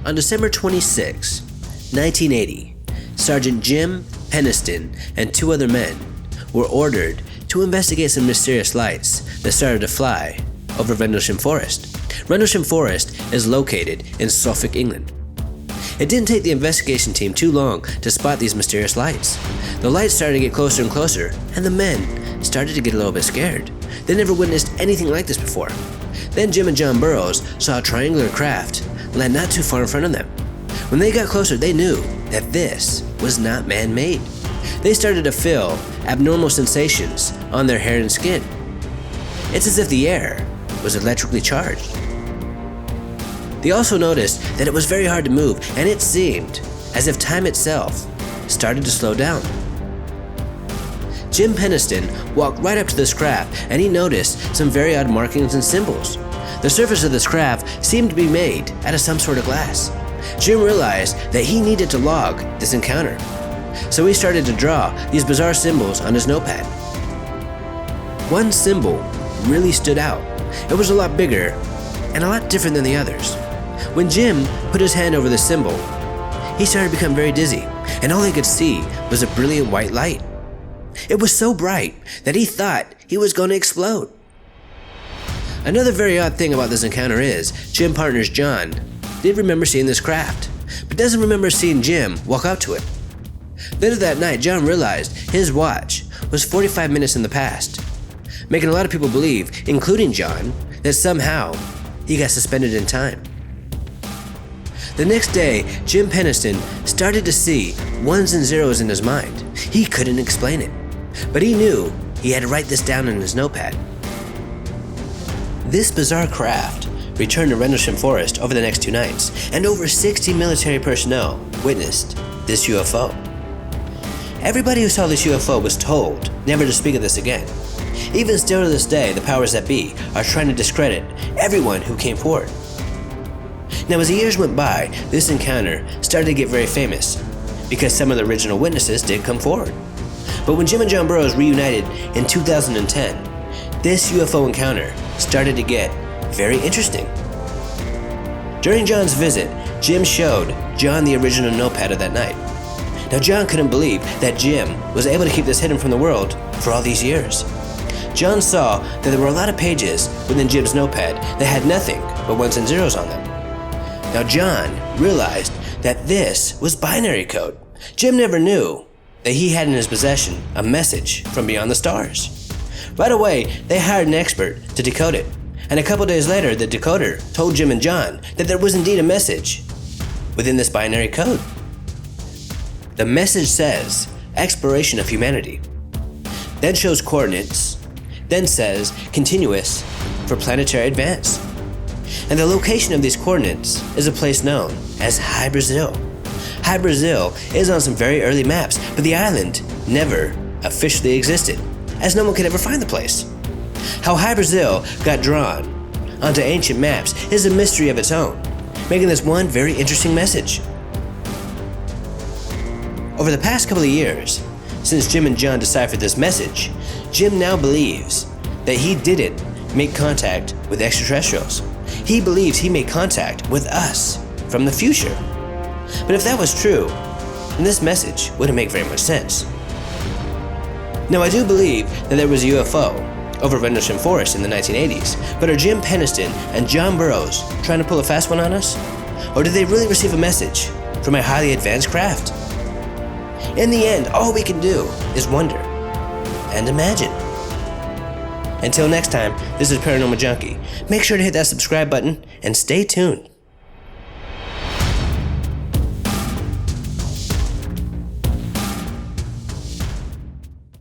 On December 26, 1980, Sergeant Jim Peniston and 2 other men were ordered to investigate some mysterious lights that started to fly over Rendlesham Forest. Rendlesham Forest is located in Suffolk, England. It didn't take the investigation team too long to spot these mysterious lights. The lights started to get closer and closer, and the men started to get a little bit scared. They never witnessed anything like this before. Then Jim and John Burroughs saw a triangular craft land not too far in front of them. When they got closer, they knew that this was not man-made. They started to feel abnormal sensations on their hair and skin. It's as if the air was electrically charged. They also noticed that it was very hard to move, and it seemed as if time itself started to slow down. Jim Peniston walked right up to this craft, and he noticed some very odd markings and symbols. The surface of this craft seemed to be made out of some sort of glass. Jim realized that he needed to log this encounter, so he started to draw these bizarre symbols on his notepad. One symbol really stood out. It was a lot bigger and a lot different than the others. When Jim put his hand over the symbol, he started to become very dizzy, and all he could see was a brilliant white light. It was so bright that he thought he was going to explode. Another very odd thing about this encounter is Jim partners John did remember seeing this craft, but doesn't remember seeing Jim walk up to it. Later that night, John realized his watch was 45 minutes in the past, making a lot of people believe, including John, that somehow he got suspended in time. The next day, Jim Peniston started to see ones and zeros in his mind. He couldn't explain it, but he knew he had to write this down in his notepad. This bizarre craft returned to Rendlesham Forest over the next 2 nights, and over 60 military personnel witnessed this UFO. Everybody who saw this UFO was told never to speak of this again. Even still to this day, the powers that be are trying to discredit everyone who came forward. Now, as the years went by, this encounter started to get very famous because some of the original witnesses did come forward. But when Jim and John Burroughs reunited in 2010, this UFO encounter started to get very interesting. During John's visit, Jim showed John the original notepad of that night. Now, John couldn't believe that Jim was able to keep this hidden from the world for all these years. John saw that there were a lot of pages within Jim's notepad that had nothing but ones and zeros on them. Now, John realized that this was binary code. Jim never knew that he had in his possession a message from beyond the stars. Right away, they hired an expert to decode it, and a couple days later, the decoder told Jim and John that there was indeed a message within this binary code. The message says, exploration of humanity, then shows coordinates, then says continuous for planetary advance. And the location of these coordinates is a place known as High Brazil. High Brazil is on some very early maps, but the island never officially existed, as no one could ever find the place. How High Brazil got drawn onto ancient maps is a mystery of its own, making this one very interesting message. Over the past couple of years, since Jim and John deciphered this message, Jim now believes that he didn't make contact with extraterrestrials. He believes he made contact with us from the future. But if that was true, then this message wouldn't make very much sense. Now, I do believe that there was a UFO over Rendlesham Forest in the 1980s, but are Jim Peniston and John Burroughs trying to pull a fast one on us? Or did they really receive a message from a highly advanced craft? In the end, all we can do is wonder and imagine. Until next time, this is Paranormal Junkie. Make sure to hit that subscribe button and stay tuned.